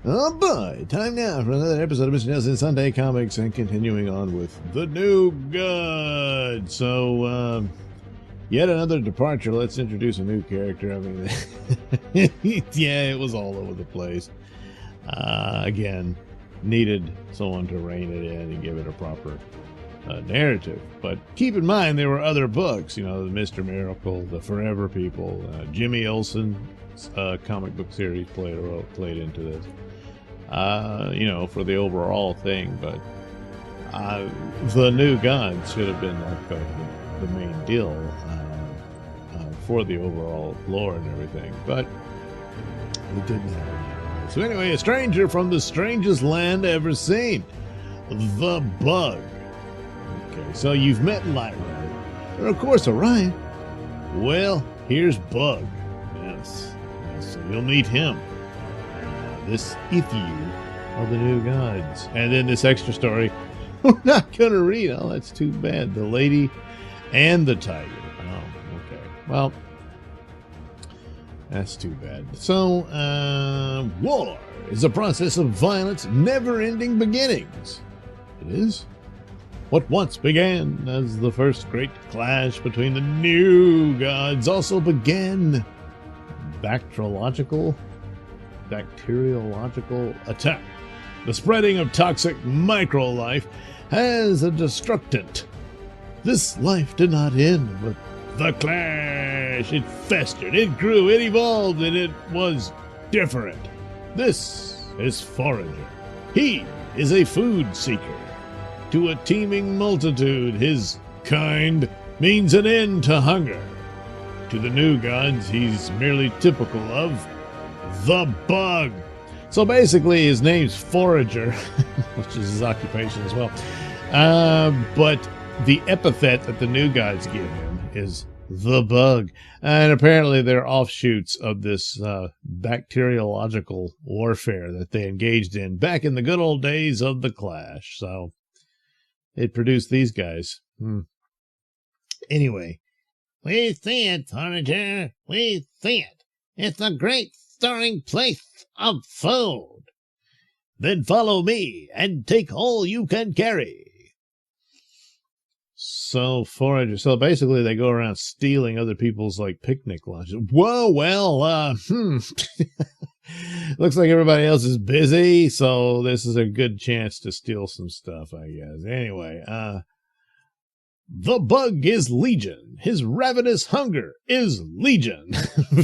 Oh boy, time now for another episode of Mr. Nailsin Sunday Comics, and continuing on with The New God. So, yet another departure. Let's introduce a new character. I mean, yeah, it was all over the place. Again, needed someone to rein it in and give it a proper narrative. But keep in mind, there were other books, you know, the Mr. Miracle, the Forever People, Jimmy Olsen's comic book series played into this. You know, for the overall thing, but the New God should have been like the main deal for the overall lore and everything, but it didn't happen. So anyway, a stranger from the strangest land ever seen, the Bug. Okay, so you've met Lyra, and of course Orion. Well, here's Bug. Yes, so you'll meet him. This if you are the new gods. And then this extra story we're not going to read. Oh, that's too bad. The Lady and the Tiger. Oh, okay. Well, that's too bad. So, war is a process of violence, never-ending beginnings. It is. What once began as the first great clash between the new gods also began bacteriological attack. The spreading of toxic microlife has a destructant. This life did not end with the clash. It festered, it grew, it evolved, and it was different. This is Forager. He is a food seeker. To a teeming multitude, his kind means an end to hunger. To the new gods, he's merely typical of the Bug. So basically his name's Forager, which is his occupation as well. But the epithet that the new gods give him is the Bug. And apparently they're offshoots of this bacteriological warfare that they engaged in back in the good old days of the Clash. So it produced these guys. Anyway. We see it, Forager. We see it. It's a great storing place of food. Then follow me and take all you can carry. So Forager. So basically they go around stealing other people's like picnic lunches. Whoa, well, looks like everybody else is busy, so this is a good chance to steal some stuff, I guess. Anyway, the Bug is legion. His ravenous hunger is legion.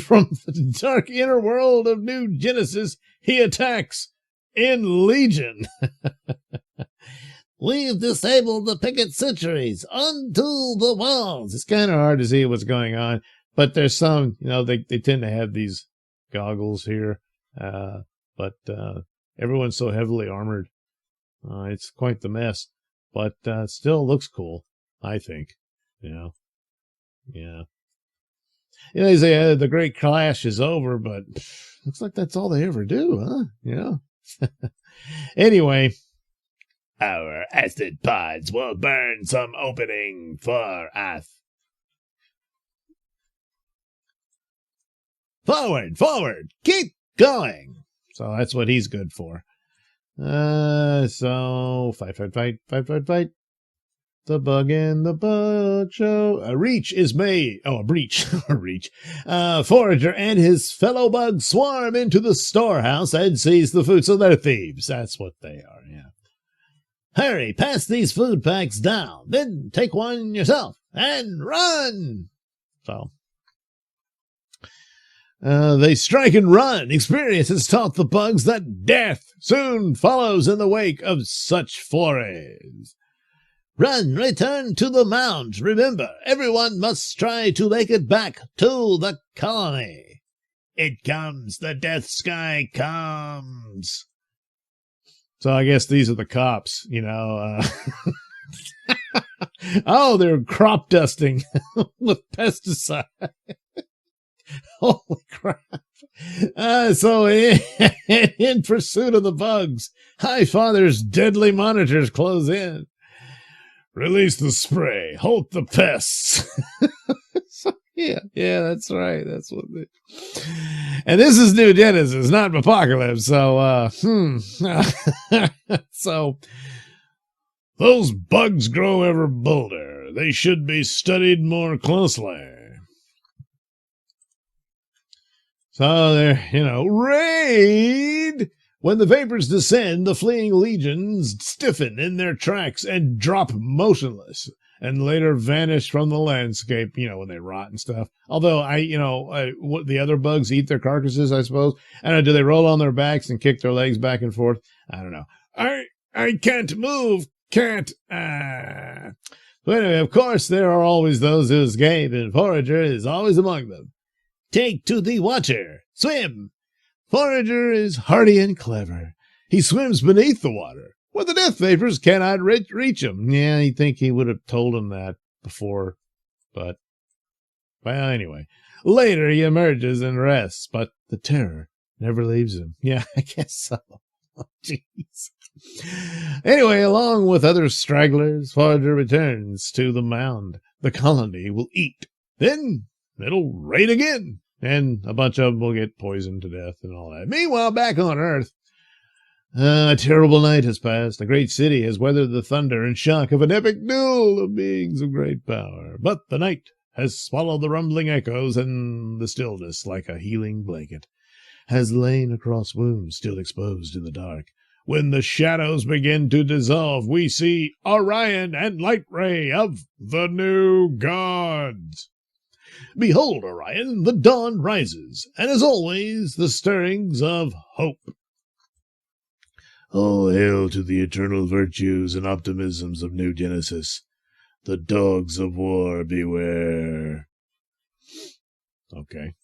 From the dark inner world of New Genesis, he attacks in legion. We've disabled the picket sentries onto the walls. It's kind of hard to see what's going on, but there's some, you know, they tend to have these goggles here, but everyone's so heavily armored. It's quite the mess, but it still looks cool. I think, you know, yeah. You know, they say the great clash is over, but looks like that's all they ever do, huh? You know. Anyway, our acid pods will burn some opening for us. Forward, keep going. So that's what he's good for. So fight. The Bug and the Bug Show. A breach is made. Oh, a breach. A breach. Forager and his fellow bugs swarm into the storehouse and seize the food. So they're thieves. That's what they are, yeah. Hurry, pass these food packs down. Then take one yourself and run. So they strike and run. Experience has taught the bugs that death soon follows in the wake of such forays. Run, return to the mound. Remember, everyone must try to make it back to the colony. It comes, the death sky comes. So I guess these are the cops, you know. Oh, they're crop dusting with pesticide. Holy crap. So in pursuit of the bugs, Highfather's deadly monitors close in. Release the spray. Halt the pests. Yeah, that's right. That's what they... And this is New Genesis, not Apocalypse. So, so those bugs grow ever bolder. They should be studied more closely. So they're, raid! When the vapors descend, the fleeing legions stiffen in their tracks and drop motionless, and later vanish from the landscape, when they rot and stuff. Although what the other bugs eat their carcasses, I suppose. I don't know, do they roll on their backs and kick their legs back and forth? I don't know. I can't move, can't. But anyway, of course, there are always those who escape, and Forager is always among them. Take to the water, swim. Forager is hardy and clever. He swims beneath the water, where the death vapors cannot reach him. Yeah, you'd think he would have told him that before, but, well, anyway. Later he emerges and rests, but the terror never leaves him. Yeah, I guess so. Oh, jeez. Anyway, along with other stragglers, Forager returns to the mound. The colony will eat. Then it'll raid again, and a bunch of them will get poisoned to death and all that. Meanwhile, back on Earth, a terrible night has passed. The great city has weathered the thunder and shock of an epic duel of beings of great power. But the night has swallowed the rumbling echoes, and the stillness, like a healing blanket, has lain across wounds still exposed in the dark. When the shadows begin to dissolve, we see Orion and Light Ray of the new gods. Behold, Orion, the dawn rises, and as always, the stirrings of hope. All hail to the eternal virtues and optimisms of New Genesis. The dogs of war beware. Okay.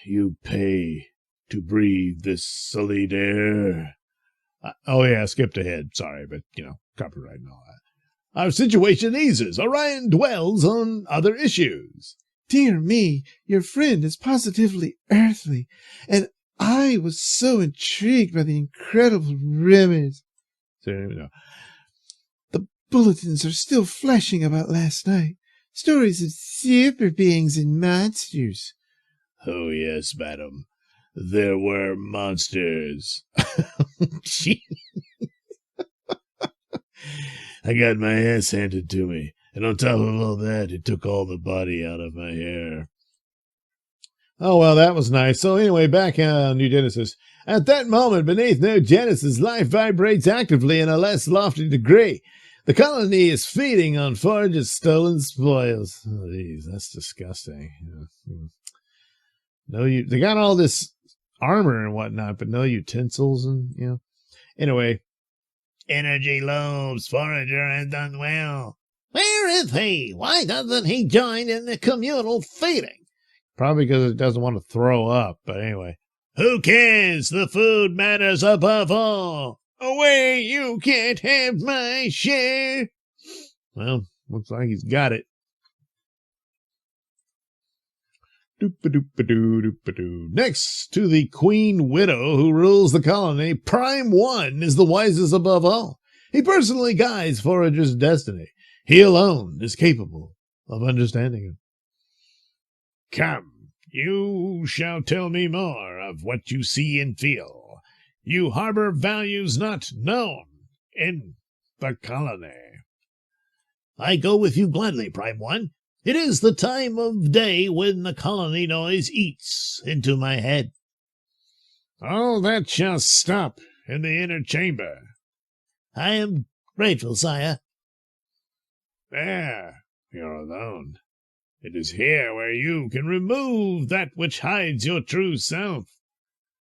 You pay to breathe this sullied air. Oh, yeah, I skipped ahead. Sorry, but, copyright and all that. Our situation eases. Orion dwells on other issues. Dear me, your friend is positively earthly, and I was so intrigued by the incredible remedies. The bulletins are still flashing about last night. Stories of super beings and monsters. Oh, yes, madam. There were monsters. I got my ass handed to me, and on top of all that, it took all the body out of my hair. Oh, well, that was nice. So anyway, back on New Genesis. At that moment, beneath New Genesis, life vibrates actively in a less lofty degree. The colony is feeding on Forager's stolen spoils. Oh, geez, that's disgusting. They got all this armor and whatnot, but no utensils and, Anyway. Energy lobes, Forager has done well. Where is he? Why doesn't he join in the communal feeding? Probably because it doesn't want to throw up, but anyway. Who cares? The food matters above all. Away, you can't have my share. Well, looks like he's got it. Next to the Queen Widow who rules the colony, Prime One is the wisest above all. He personally guides Forager's destiny. He alone is capable of understanding him. Come, you shall tell me more of what you see and feel. You harbor values not known in the colony. I go with you gladly, Prime One. It is the time of day when the colony noise eats into my head. Oh, that shall stop in the inner chamber. I am grateful, sire. There, you're alone. It is here where you can remove that which hides your true self.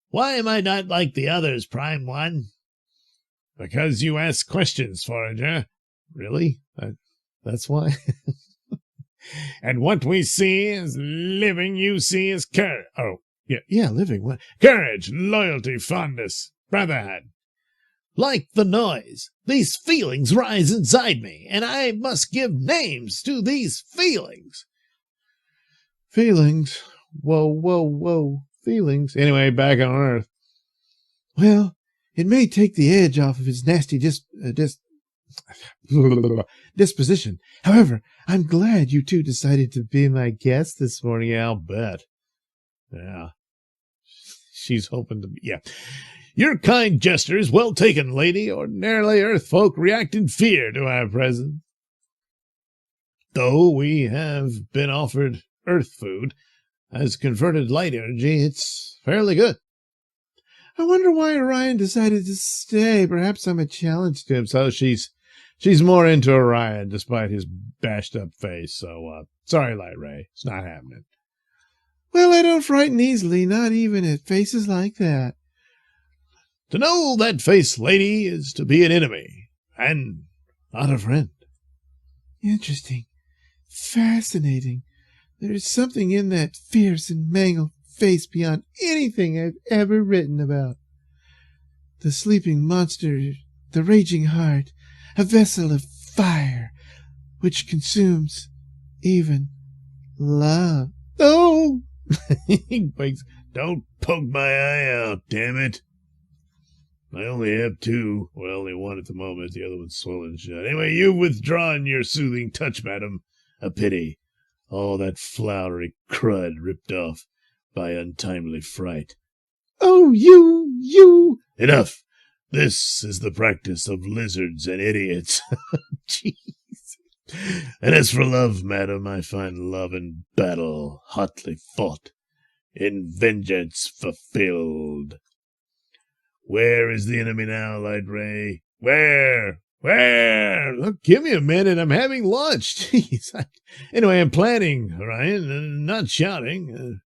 Why am I not like the others, Prime One? Because you ask questions, Forager. Really? That's why? And what we see is living, you see is courage. Oh, living. What? Courage, loyalty, fondness, brotherhood. Like the noise, these feelings rise inside me, and I must give names to these feelings. Feelings? Whoa. Feelings. Anyway, back on Earth. Well, it may take the edge off of his nasty disposition. However, I'm glad you two decided to be my guest this morning. Yeah, I'll bet. Yeah. She's hoping to be. Yeah. Your kind gesture is well taken, lady. Ordinarily, Earth folk react in fear to our presence. Though we have been offered Earth food as converted light energy, it's fairly good. I wonder why Orion decided to stay. Perhaps I'm a challenge to him. So she's more into Orion despite his bashed up face. So sorry, Light Ray, it's not happening. Well, I don't frighten easily, not even at faces like that. To know that face, lady, is to be an enemy and not a friend. Interesting. Fascinating. There's something in that fierce and mangled face beyond anything I've ever written about. The sleeping monster, the raging heart, a vessel of fire, which consumes even love. Oh! He wakes. Don't poke my eye out, damn it. I only have two. Well, only one at the moment. The other one's swollen shut. Anyway, you've withdrawn your soothing touch, madam. A pity. All that flowery crud ripped off by untimely fright. Oh, you! Enough. This is the practice of lizards and idiots. Jeez. And as for love, madam, I find love in battle, hotly fought, in vengeance fulfilled. Where is the enemy now, Light Ray? Where? Look, give me a minute. I'm having lunch. Jeez. Anyway, I'm planning, Ryan, not shouting.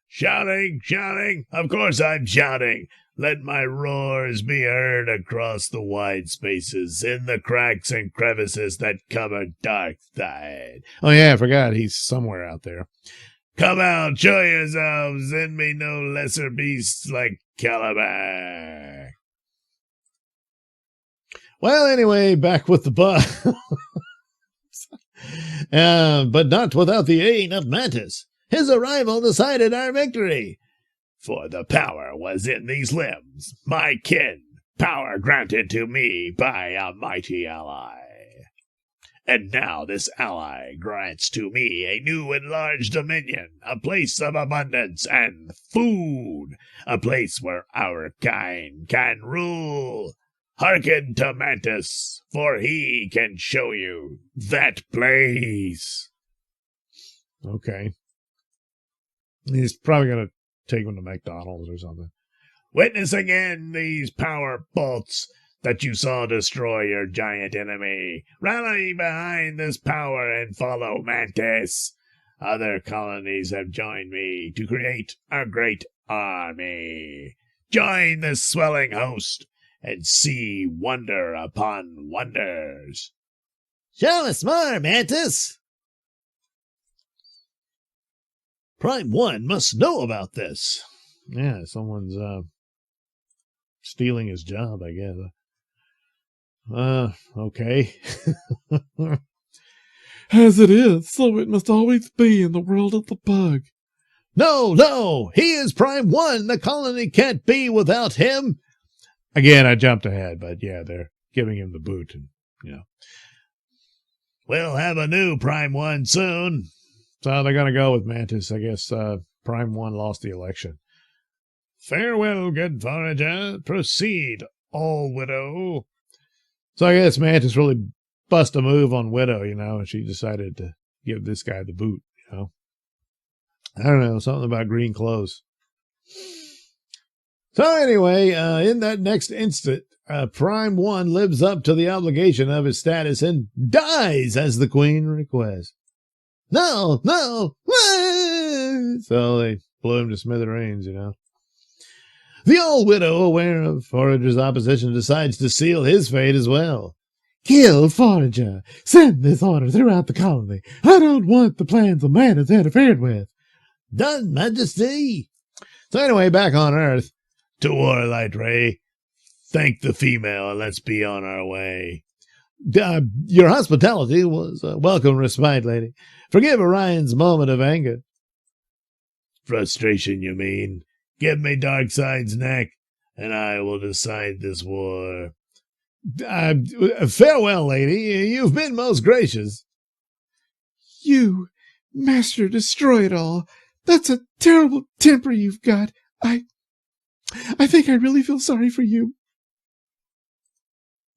Shouting. Of course I'm shouting. Let my roars be heard across the wide spaces, in the cracks and crevices that cover dark tide. Oh, yeah, I forgot. He's somewhere out there. Come out, show yourselves, send me no lesser beasts like Calabash. Well, anyway, back with the bug. But not without the aid of Mantis. His arrival decided our victory. For the power was in these limbs, my kin, power granted to me by a mighty ally. And now this ally grants to me a new enlarged dominion, a place of abundance and food, a place where our kind can rule. Hearken to Mantis, for he can show you that place. Okay. He's probably going to take him to McDonald's or something. Witness again these power bolts that you saw destroy your giant enemy. Rally behind this power and follow Mantis. Other colonies have joined me to create a great army. Join this swelling host and see wonder upon wonders. Show us more, Mantis. Prime 1 must know about this. Yeah, someone's stealing his job, I guess. Okay. As it is, so it must always be in the world of the bug. No, he is Prime 1. The colony can't be without him. Again, I jumped ahead, but yeah, they're giving him the boot, and we'll have a new Prime 1 soon. So they're going to go with Mantis. I guess Prime 1 lost the election. Farewell, good forager. Proceed, all widow. So I guess Mantis really bust a move on Widow, and she decided to give this guy the boot, I don't know, something about green clothes. So anyway, in that next instant, Prime 1 lives up to the obligation of his status and dies as the queen requests. No! So they blew him to smithereens, The old widow, aware of Forager's opposition, decides to seal his fate as well. Kill Forager. Send this order throughout the colony. I don't want the plans of Mantis interfered with. Done, Majesty. So anyway, back on Earth. To war, Light Ray. Thank the female, and let's be on our way. Your hospitality was a welcome respite, lady. Forgive Orion's moment of anger. Frustration, you mean? Give me Darkseid's neck, and I will decide this war. Farewell, lady. You've been most gracious. You, Master Destroy It All. That's a terrible temper you've got. I think I really feel sorry for you.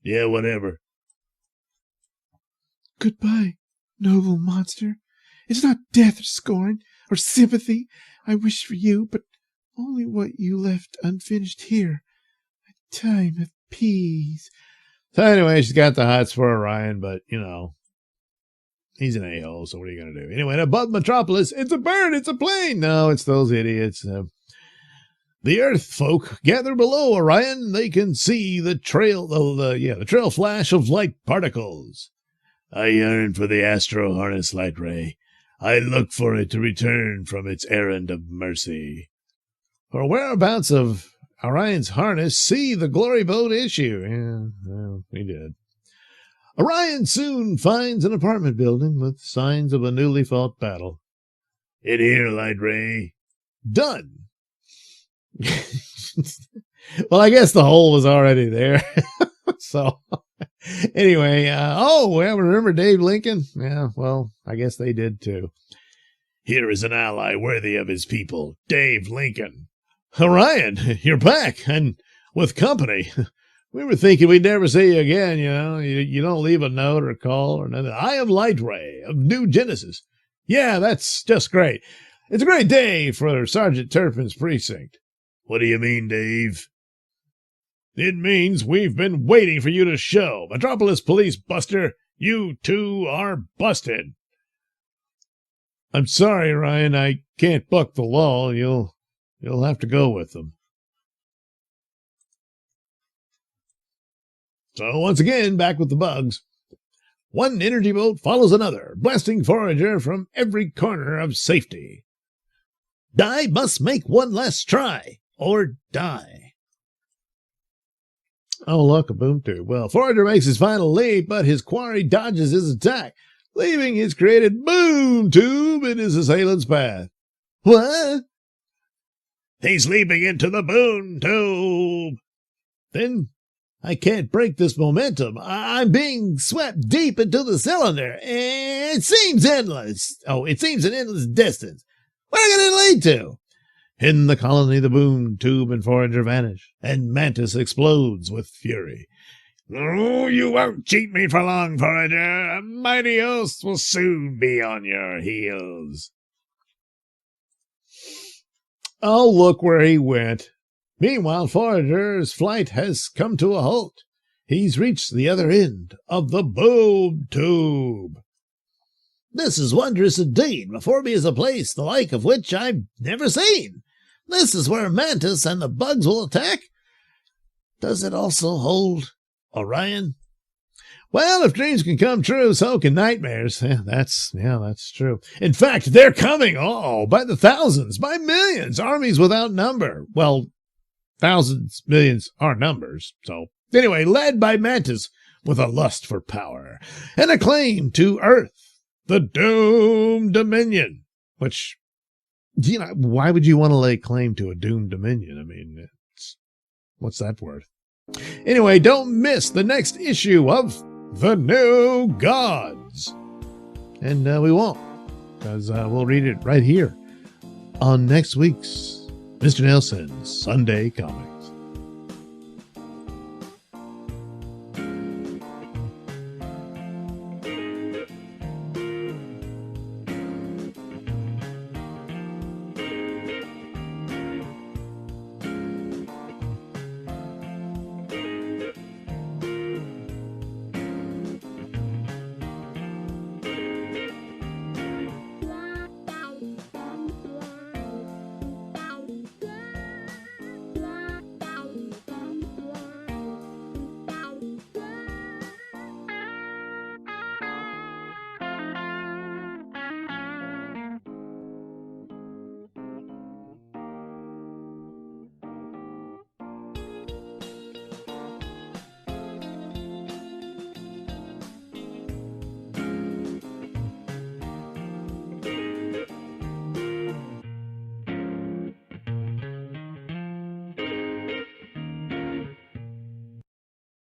Yeah, whatever. Goodbye, noble monster. It's not death or scorn or sympathy I wish for you, but only what you left unfinished here. A time of peace. So anyway, she's got the hots for Orion, but, he's an a-hole, so what are you going to do? Anyway, above Metropolis, it's a bird, it's a plane. No, it's those idiots. The Earth folk gather below Orion. They can see the trail, the trail flash of light particles. I yearn for the astro harness, Light Ray. I look for it to return from its errand of mercy. For whereabouts of Orion's harness, see the glory boat issue. Yeah, well, he did. Orion soon finds an apartment building with signs of a newly fought battle. In here, Light Ray. Done. Well, I guess the hole was already there. So, anyway, remember Dave Lincoln? Yeah, well, I guess they did too. Here is an ally worthy of his people, Dave Lincoln. Orion, you're back, and with company. We were thinking we'd never see you again, You don't leave a note or a call or nothing. I am Light Ray of New Genesis. Yeah, that's just great. It's a great day for Sergeant Turpin's precinct. What do you mean, Dave? It means we've been waiting for you to show. Metropolis Police Buster, you two are busted. I'm sorry, Ryan, I can't buck the law. You'll have to go with them. So once again, back with the bugs. One energy boat follows another, blasting Forager from every corner of safety. Die must make one last try, or die. Oh, look, a boom tube. Well, Forager makes his final leap, but his quarry dodges his attack, leaving his created boom tube in his assailant's path. What? He's leaping into the boom tube. Then I can't break this momentum. I'm being swept deep into the cylinder. It seems endless. Oh, it seems an endless distance. Where can it lead to? In the colony, the boom tube and Forager vanish, and Mantis explodes with fury. Oh, you won't cheat me for long, Forager. A mighty host will soon be on your heels. Oh, look where he went. Meanwhile, Forager's flight has come to a halt. He's reached the other end of the boom tube. This is wondrous indeed. Before me is a place the like of which I've never seen. This is where Mantis and the bugs will attack. Does it also hold Orion? Well, if dreams can come true, so can nightmares. That's true. In fact, they're coming, by the thousands, by millions, armies without number. Well, thousands, millions are numbers. So, anyway, led by Mantis with a lust for power and a claim to Earth, the Doom Dominion, which, why would you want to lay claim to a Doom Dominion? I mean, what's that worth? Anyway, don't miss the next issue of The New Gods. And we won't, because we'll read it right here on next week's Mr. Nailsin's Sunday Comic.